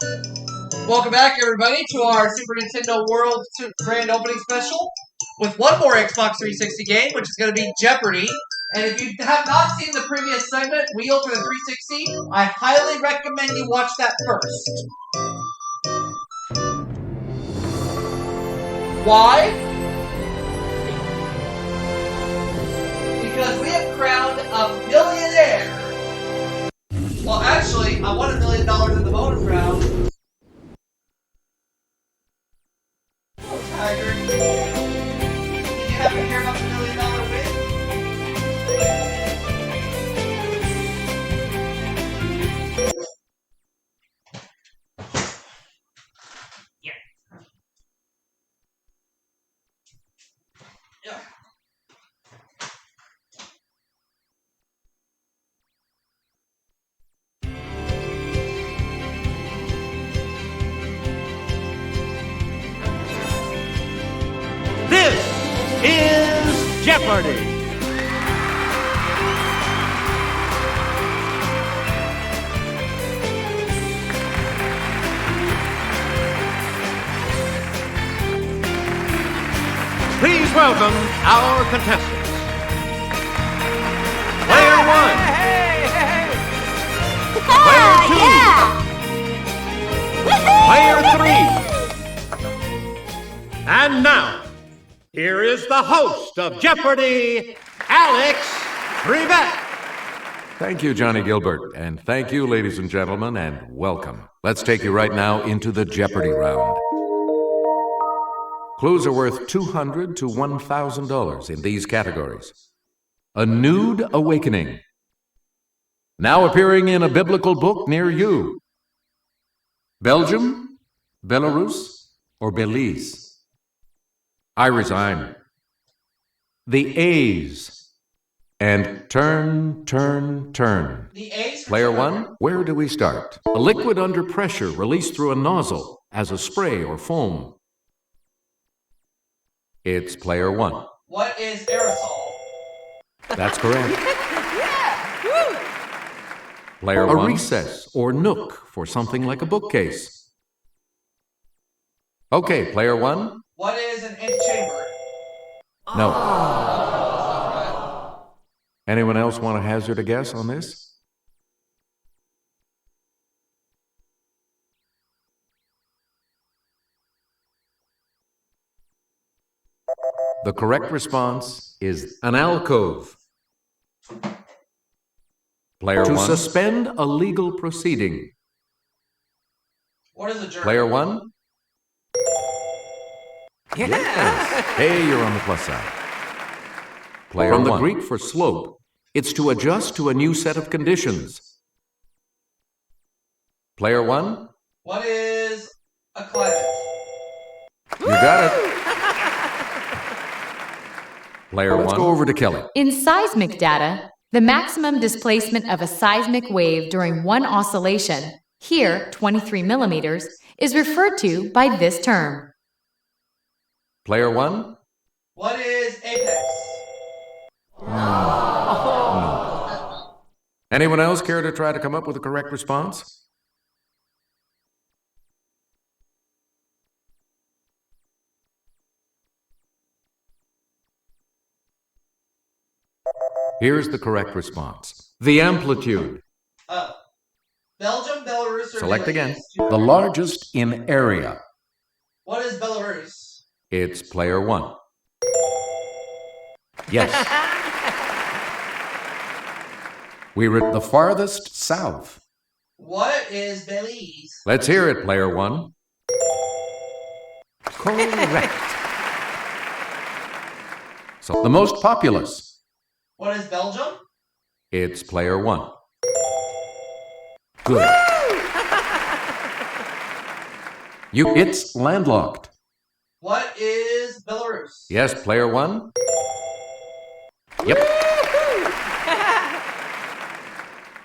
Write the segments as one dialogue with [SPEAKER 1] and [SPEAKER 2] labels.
[SPEAKER 1] Welcome back, everybody, to our Super Nintendo World Grand Opening Special with one more Xbox 360 game, which is going to be Jeopardy. And if you have not seen the previous segment, Wheel for the 360, I highly recommend you watch that first. Why? Because we have crowned a millionaire. Well, actually, I won $1 million in the bonus round. Tiger, did you happen to hear about the $1 million win? Yeah. Yeah.
[SPEAKER 2] This is Jeopardy! Please welcome our contestants. Player one. Player two. Player three. And now, here is the host of Jeopardy, Alex Brevet.
[SPEAKER 3] Thank you, Johnny Gilbert, and thank you, ladies and gentlemen, and welcome. Let's take you right now into the Jeopardy round. Clues are worth $200 to $1,000 in these categories. A nude awakening. Now appearing in a biblical book near you. Belgium, Belarus, or Belize? I resign. The A's. And turn, turn, turn.
[SPEAKER 1] The A's.
[SPEAKER 3] Player one, where do we start? A liquid under pressure released through a nozzle as a spray or foam. It's player one.
[SPEAKER 1] What is aerosol?
[SPEAKER 3] That's correct.
[SPEAKER 1] Yeah! Woo!
[SPEAKER 3] Player one. A recess or nook for something like a bookcase. Okay, player one.
[SPEAKER 1] What is an antechamber?
[SPEAKER 3] No. Anyone else want to hazard a guess on this? The correct response is an alcove. Player one. To suspend a legal proceeding.
[SPEAKER 1] What is a jury?
[SPEAKER 3] Player one. Yes. Hey, you're on the plus side. Player one. From the Greek for slope, it's to adjust to a new set of conditions. Player one.
[SPEAKER 1] What is a climate?
[SPEAKER 3] You got it. Player one. Let's go over to Kelly.
[SPEAKER 4] In seismic data, the maximum displacement of a seismic wave during one oscillation, here 23 millimeters, is referred to by this term.
[SPEAKER 3] Player one.
[SPEAKER 1] What is apex?
[SPEAKER 3] No. Anyone else care to try to come up with a correct response? Here's the correct response. The amplitude.
[SPEAKER 1] Belgium, Belarus, or
[SPEAKER 3] Select
[SPEAKER 1] Belize?
[SPEAKER 3] again. The largest in area.
[SPEAKER 1] What is Belarus?
[SPEAKER 3] It's player one. Yes. We were the farthest south.
[SPEAKER 1] What is Belize?
[SPEAKER 3] Let's hear it, player one. Correct. So the most populous.
[SPEAKER 1] What is Belgium?
[SPEAKER 3] It's player one. Good. It's landlocked.
[SPEAKER 1] What is Belarus?
[SPEAKER 3] Yes, player one. Yep.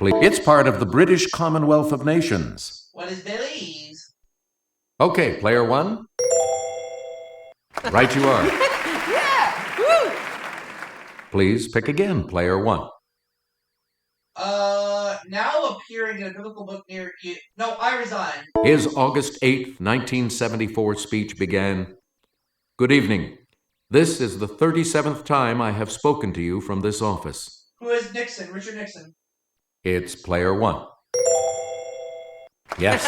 [SPEAKER 3] It's part of the British Commonwealth of Nations.
[SPEAKER 1] What is Belize?
[SPEAKER 3] Okay, player one. Right you are.
[SPEAKER 1] Yeah! Woo!
[SPEAKER 3] Please pick again, player one.
[SPEAKER 1] now appearing in a biblical book near you. No, I resign.
[SPEAKER 3] His August 8th, 1974 speech began, "Good evening. This is the 37th time I have spoken to you from this office."
[SPEAKER 1] Who is Nixon? Richard Nixon.
[SPEAKER 3] It's player one. Yes.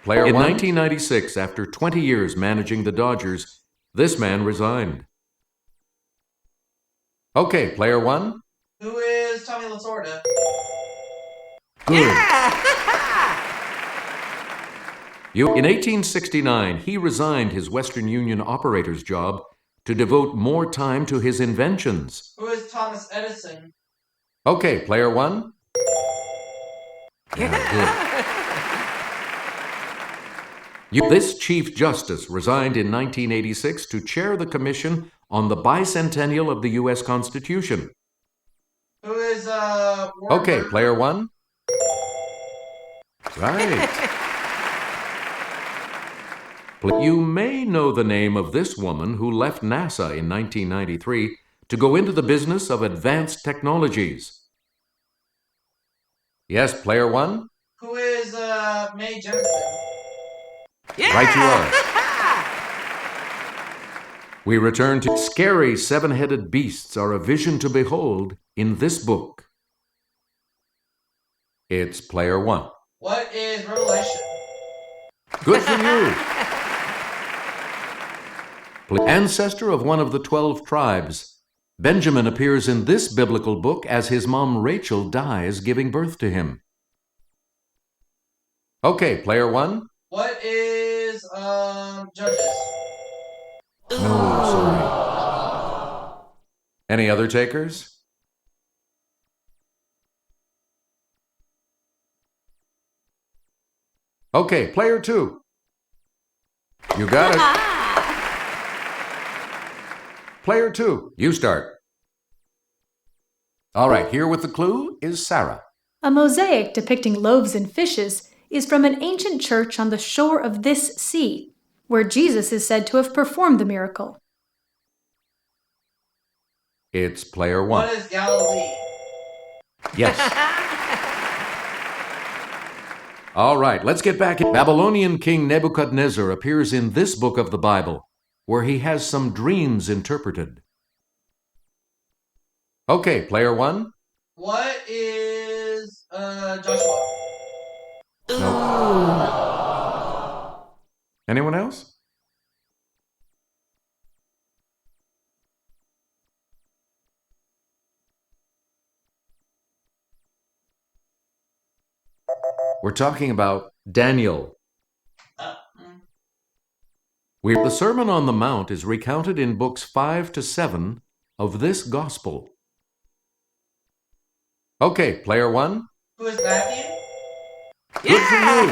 [SPEAKER 3] Player in 1996, after 20 years managing the Dodgers, this man resigned. Okay, player one.
[SPEAKER 1] Who is Tommy Lasorda?
[SPEAKER 3] Good. In 1869, he resigned his Western Union operator's job to devote more time to his inventions.
[SPEAKER 1] Who is Thomas Edison?
[SPEAKER 3] Okay, player one. Good. This Chief Justice resigned in 1986 to chair the Commission on the Bicentennial of the U.S. Constitution.
[SPEAKER 1] Who is,
[SPEAKER 3] Okay, player one. Right. You may know the name of this woman who left NASA in 1993 to go into the business of advanced technologies. Yes, player one.
[SPEAKER 1] Who is, Mae Jemison?
[SPEAKER 3] Yeah! Right you are. We return to scary seven-headed beasts are a vision to behold in this book. It's player one.
[SPEAKER 1] What is Revelation?
[SPEAKER 3] Good for you. Ancestor of one of the 12 tribes, Benjamin appears in this biblical book as his mom Rachel dies giving birth to him. Okay, player one.
[SPEAKER 1] What is, Judges?
[SPEAKER 3] Oh, sorry. Any other takers? Okay, player two. You got it. Player two, you start. All right, here with the clue is Sarah.
[SPEAKER 5] A mosaic depicting loaves and fishes is from an ancient church on the shore of this sea, where Jesus is said to have performed the miracle.
[SPEAKER 3] It's player one.
[SPEAKER 1] What is Galilee?
[SPEAKER 3] Yes. All right, let's get back. Babylonian King Nebuchadnezzar appears in this book of the Bible, where he has some dreams interpreted. Okay, player one.
[SPEAKER 1] What is, Joshua?
[SPEAKER 3] No. Anyone else? We're talking about Daniel. The Sermon on the Mount is recounted in books 5 to 7 of this gospel. Okay, player one.
[SPEAKER 1] Who is Matthew?
[SPEAKER 3] Good for you.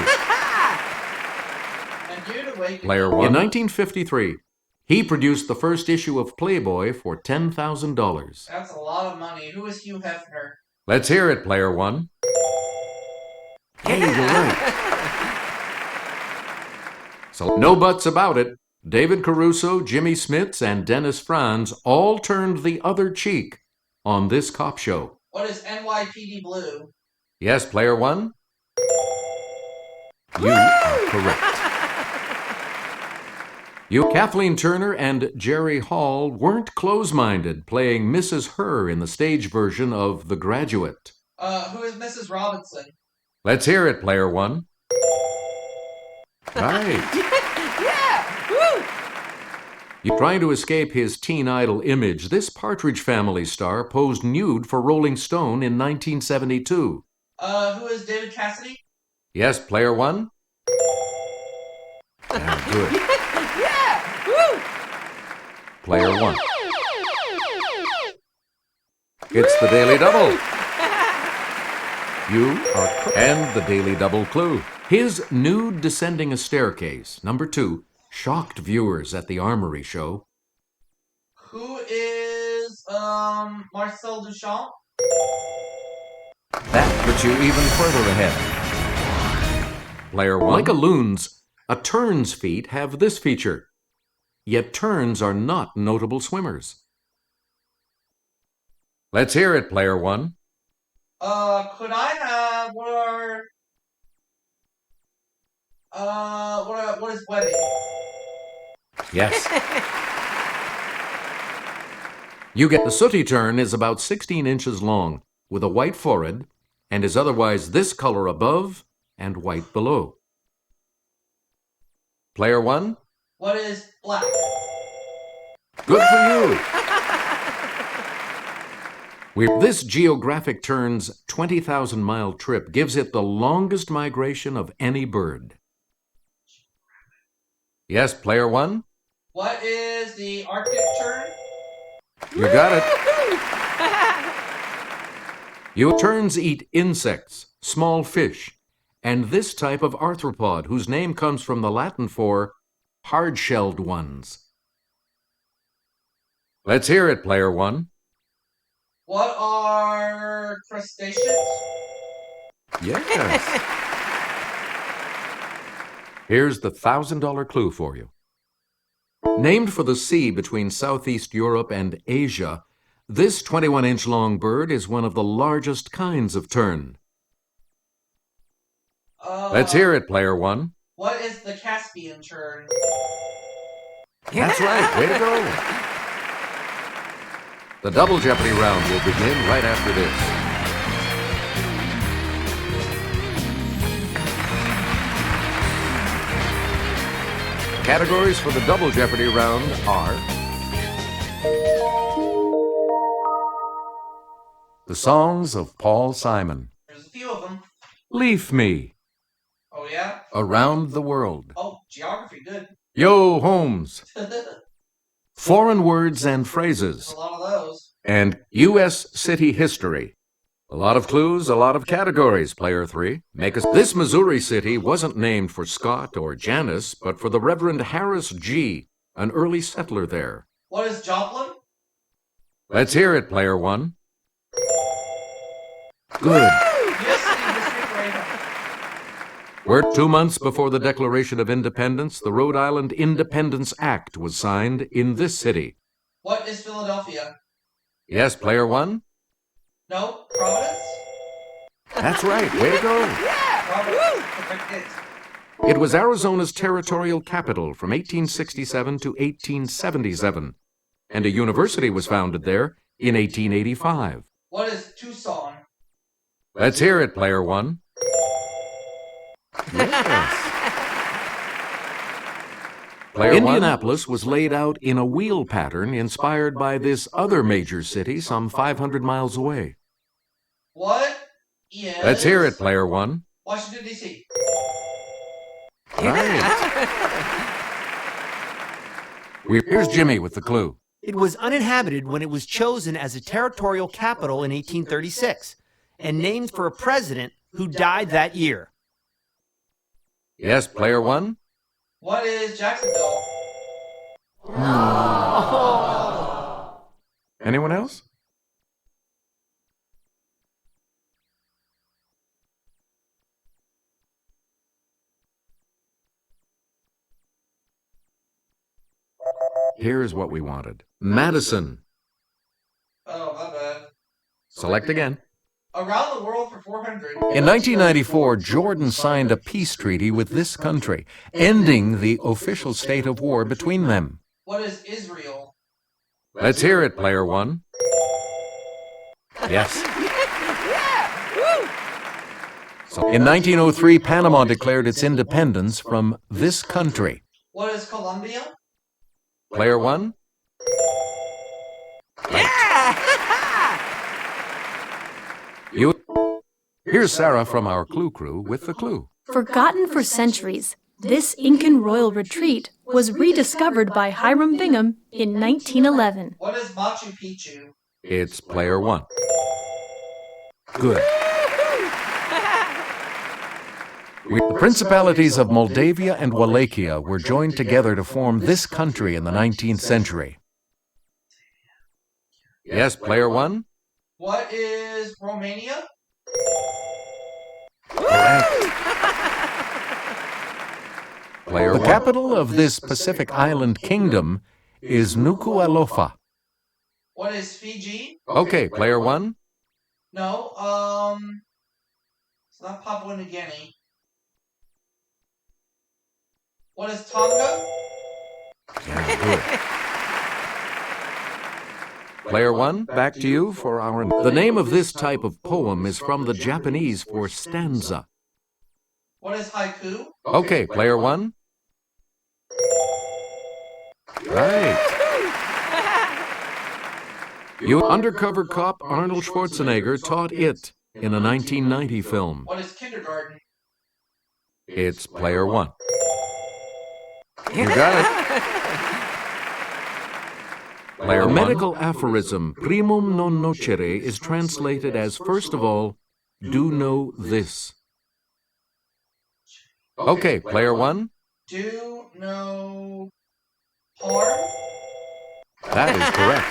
[SPEAKER 1] And Jude Awakening.
[SPEAKER 3] Player one. In 1953, he produced the first issue of Playboy for $10,000.
[SPEAKER 1] That's a lot of money. Who is Hugh Hefner?
[SPEAKER 3] Let's hear it, player one. Hey, you're right. So, no buts about it. David Caruso, Jimmy Smits, and Dennis Franz all turned the other cheek on this cop show.
[SPEAKER 1] What is NYPD Blue?
[SPEAKER 3] Yes, player one. You are correct. Kathleen Turner and Jerry Hall weren't close-minded, playing Mrs. Herr in the stage version of The Graduate.
[SPEAKER 1] Who is Mrs. Robinson?
[SPEAKER 3] Let's hear it, player one. Right.
[SPEAKER 5] Yeah! Woo!
[SPEAKER 3] You're trying to escape his teen idol image. This Partridge Family star posed nude for Rolling Stone in 1972.
[SPEAKER 1] Who is David Cassidy?
[SPEAKER 3] Yes, player one. Yeah, good.
[SPEAKER 5] Yeah! Woo!
[SPEAKER 3] Player one. It's the Daily Double. You are correct. And the Daily Double clue. His nude descending a staircase, number 2, shocked viewers at the Armory show.
[SPEAKER 1] Who is, Marcel Duchamp?
[SPEAKER 3] That puts you even further ahead. Player one. Like a loon's, a tern's feet have this feature. Yet terns are not notable swimmers. Let's hear it, player one.
[SPEAKER 1] Could I have what is wedding?
[SPEAKER 3] Yes. You get the sooty tern is about 16 inches long, with a white forehead, and is otherwise this color above and white below. Player one?
[SPEAKER 1] What is black?
[SPEAKER 3] Good for you. This geographic tern's 20,000-mile trip gives it the longest migration of any bird. Yes, player one?
[SPEAKER 1] What is the Arctic tern?
[SPEAKER 3] You got it. Terns eat insects, small fish, and this type of arthropod whose name comes from the Latin for hard-shelled ones. Let's hear it, player one.
[SPEAKER 1] What are crustaceans?
[SPEAKER 3] Yes. Here's the $1,000 clue for you. Named for the sea between Southeast Europe and Asia, this 21-inch long bird is one of the largest kinds of tern. Let's hear it, player one.
[SPEAKER 1] What is the Caspian tern?
[SPEAKER 3] That's right. Way to go. The Double Jeopardy round will begin right after this. Categories for the Double Jeopardy round are the songs of Paul Simon.
[SPEAKER 1] There's a few of them.
[SPEAKER 3] Leaf Me.
[SPEAKER 1] Oh, yeah?
[SPEAKER 3] Around the World.
[SPEAKER 1] Oh, geography, good.
[SPEAKER 3] Yo, Holmes.
[SPEAKER 1] There's
[SPEAKER 3] Foreign Words and Phrases.
[SPEAKER 1] a lot of those.
[SPEAKER 3] And U.S. City History. A lot of clues, a lot of categories, player three. This Missouri city wasn't named for Scott or Janice, but for the Reverend Harris G., an early settler there.
[SPEAKER 1] What is Joplin?
[SPEAKER 3] Let's hear it, player one. Good.
[SPEAKER 1] U.S. City History Parade.
[SPEAKER 3] We're 2 months before the Declaration of Independence. The Rhode Island Independence Act was signed in this city.
[SPEAKER 1] What is Philadelphia?
[SPEAKER 3] Yes, player one?
[SPEAKER 1] No? Providence?
[SPEAKER 3] That's right. Way to go.
[SPEAKER 1] Providence. Perfect hit.
[SPEAKER 3] It was Arizona's territorial capital from 1867 to 1877, and a university was founded there in 1885.
[SPEAKER 1] What is Tucson?
[SPEAKER 3] Let's hear it, player one. Yes. Indianapolis was laid out in a wheel pattern inspired by this other major city some 500 miles away.
[SPEAKER 1] What is...
[SPEAKER 3] Let's hear it, player one.
[SPEAKER 1] Washington, D.C.
[SPEAKER 3] Right. Here's Jimmy with the clue.
[SPEAKER 6] It was uninhabited when it was chosen as a territorial capital in 1836 and named for a president who died that year.
[SPEAKER 3] Yes, player one.
[SPEAKER 1] What is Jacksonville?
[SPEAKER 3] Anyone else? Here's what we wanted. Madison.
[SPEAKER 1] Oh, my bad.
[SPEAKER 3] Select again.
[SPEAKER 1] Around the world for 400.
[SPEAKER 3] In 1994, Jordan signed a peace treaty with this country, ending the official state of war between them.
[SPEAKER 1] What is Israel?
[SPEAKER 3] Let's hear it, player one. Yes. So, in 1903, Panama declared its independence from this country.
[SPEAKER 1] What is Colombia?
[SPEAKER 3] Player one. Here's Sarah from our Clue Crew with the clue.
[SPEAKER 5] Forgotten for centuries, this Incan royal retreat was rediscovered by Hiram Bingham in 1911.
[SPEAKER 1] What is Machu Picchu?
[SPEAKER 3] It's player one. Good. The principalities of Moldavia and Wallachia were joined together to form this country in the 19th century. Yes, player one?
[SPEAKER 1] What is Romania?
[SPEAKER 3] Correct. Player the capital of this Pacific island kingdom is Nuku'alofa.
[SPEAKER 1] What is Fiji?
[SPEAKER 3] Okay, player one.
[SPEAKER 1] No, it's not Papua New Guinea. What is Tonga?
[SPEAKER 3] Yeah, good. Player one, back to you for our... The name of this type of poem is from the Japanese for stanza.
[SPEAKER 1] What is haiku?
[SPEAKER 3] Okay, player one. Right. You undercover cop Arnold Schwarzenegger taught it in a 1990 film.
[SPEAKER 1] What is kindergarten?
[SPEAKER 3] It's player one. You got it. Player one. A medical aphorism, primum non nocere, is translated as, first of all, do know this. Okay, player one.
[SPEAKER 1] Do no harm?
[SPEAKER 3] That is correct.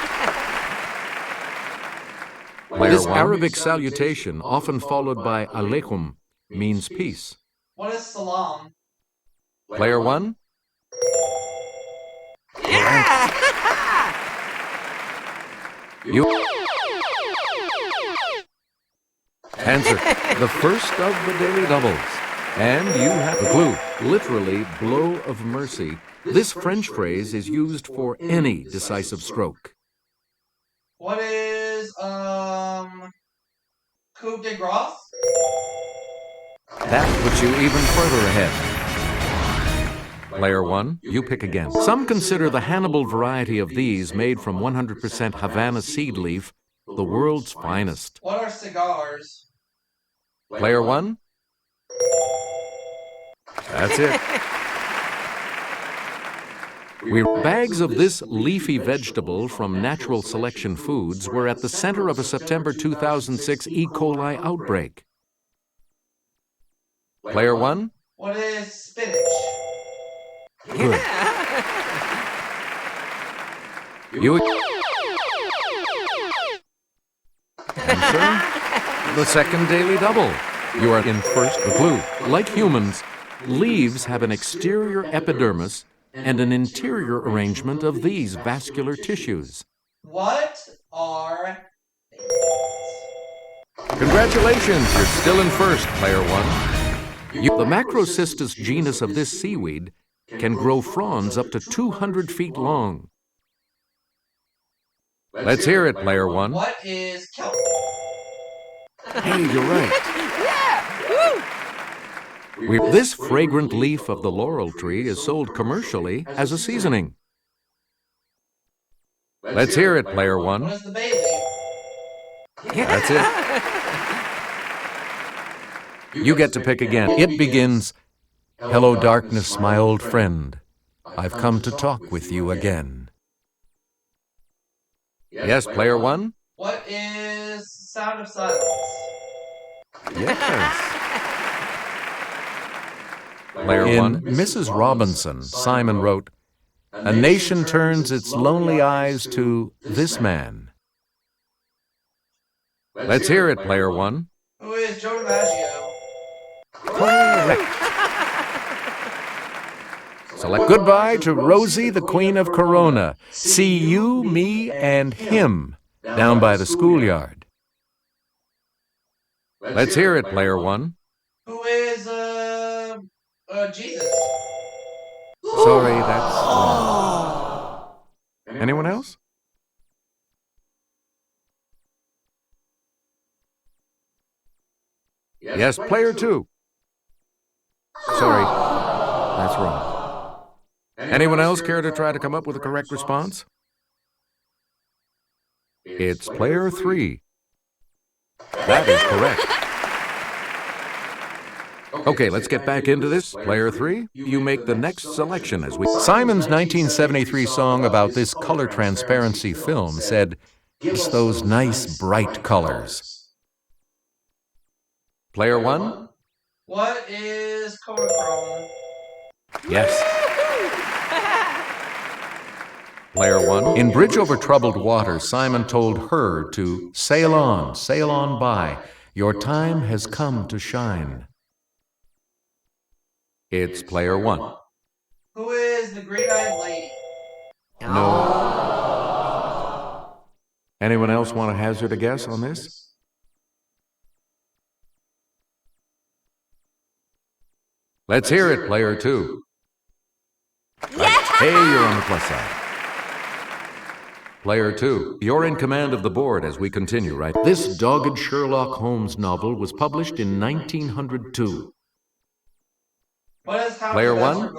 [SPEAKER 3] This Arabic salutation, often followed by alaikum, means peace.
[SPEAKER 1] What is salam?
[SPEAKER 3] Player one. You answer the first of the daily doubles. And you have a clue. Literally, blow of mercy. This French phrase is used for any decisive stroke.
[SPEAKER 1] What is, coup de grace?
[SPEAKER 3] That puts you even further ahead. Player one, you pick again. Some consider the Hannibal variety of these, made from 100% Havana seed leaf, the world's finest.
[SPEAKER 1] What are cigars?
[SPEAKER 3] Player one. That's it. Bags of this leafy vegetable from Natural Selection Foods were at the center of a September 2006 E. coli outbreak. Player one.
[SPEAKER 1] What is spinach?
[SPEAKER 3] Good. You answer the second daily double. You are in first. The clue. Like humans, leaves have an exterior epidermis and an interior arrangement of these vascular tissues.
[SPEAKER 1] What are
[SPEAKER 3] Congratulations, you're still in first, player one. The Macrocystis genus of this seaweed can grow fronds up to 200 feet long. Let's hear it, player one.
[SPEAKER 1] What is kelp?
[SPEAKER 3] Hey, you're right. This fragrant leaf of the laurel tree is sold commercially as a seasoning. Let's hear it, player one.
[SPEAKER 1] What is the bay leaf?
[SPEAKER 3] That's it. You get to pick again. It begins, "Hello, darkness, my old friend. I've come to talk with you again." Yes, player one?
[SPEAKER 1] What is sound of silence?
[SPEAKER 3] Yes. Player one. Mrs. Robinson, Simon wrote, "A nation turns its lonely eyes to this man." Let's hear it, player one.
[SPEAKER 1] Who is Joe DiMaggio?
[SPEAKER 3] Correct. Select goodbye to Rosie, the Queen of Corona. See you, me, and him down by the schoolyard. Let's hear it, player one.
[SPEAKER 1] Who is, Jesus?
[SPEAKER 3] Sorry, that's wrong. Anyone else? Yes, player two. Sorry, that's wrong. Anyone else care to try to come up with a correct response? It's player three. That is correct. Okay, let's get back into this. Player three, you make the next selection as we... Simon's 1973 song about this color transparency film said, "It's those nice bright colors." Player one?
[SPEAKER 1] What is Kodachrome?
[SPEAKER 3] Yes. Player one. In Bridge Over Troubled Water, Simon told her to sail on by. Your time has come to shine. It's player one.
[SPEAKER 1] Who is the Green-Eyed Lady?
[SPEAKER 3] No. Anyone else want to hazard a guess on this? Let's hear it, player 2. Right. Hey, you're on the plus side. Player 2, you're in command of the board as we continue, right? This dogged Sherlock Holmes novel was published in 1902. Player 1?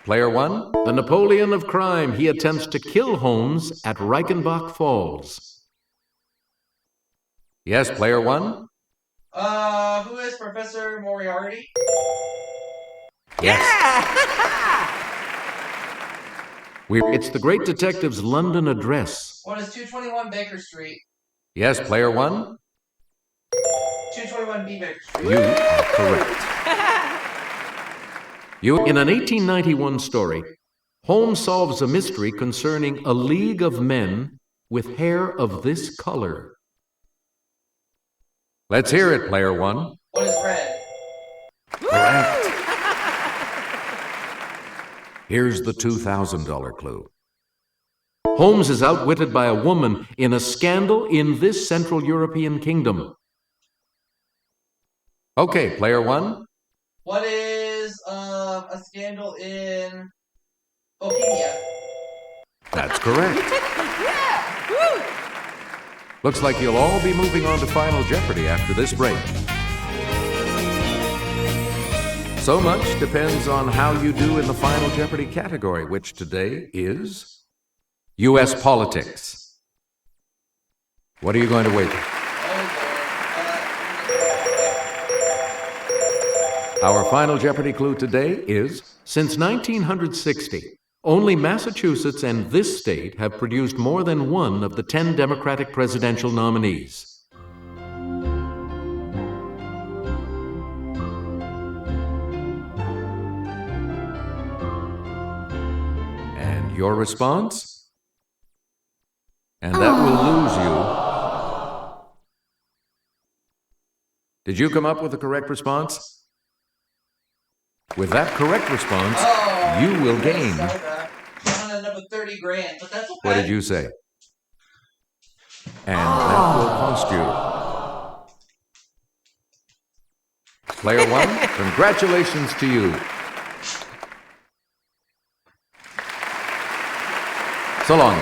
[SPEAKER 3] Player 1, the Napoleon of crime. He attempts to kill Holmes at Reichenbach Falls. Yes, player 1?
[SPEAKER 1] Who is Professor Moriarty?
[SPEAKER 3] Yes. It's the great detective's London address.
[SPEAKER 1] What is 221 Baker Street?
[SPEAKER 3] Yes, player 1?
[SPEAKER 1] 221B Baker Street.
[SPEAKER 3] You are correct. In an 1891 story, Holmes solves a mystery concerning a league of men with hair of this color. Let's hear it, player 1.
[SPEAKER 1] What is red?
[SPEAKER 3] Correct. Here's the $2,000 clue. Holmes is outwitted by a woman in a scandal in this Central European kingdom. Okay, player 1.
[SPEAKER 1] What is a scandal in Bohemia?
[SPEAKER 3] That's correct. Looks like you'll all be moving on to Final Jeopardy after this break. So much depends on how you do in the Final Jeopardy category, which today is U.S. politics. What are you going to wager? Our Final Jeopardy clue today is, since 1960, only Massachusetts and this state have produced more than one of the 10 Democratic presidential nominees. And your response? And that will lose you. Did you come up with the correct response? With that correct response, you will gain.
[SPEAKER 1] I'm gonna end up with 30 grand, but that's okay.
[SPEAKER 3] What did you say? And that will cost you. Player 1, congratulations to you. So long.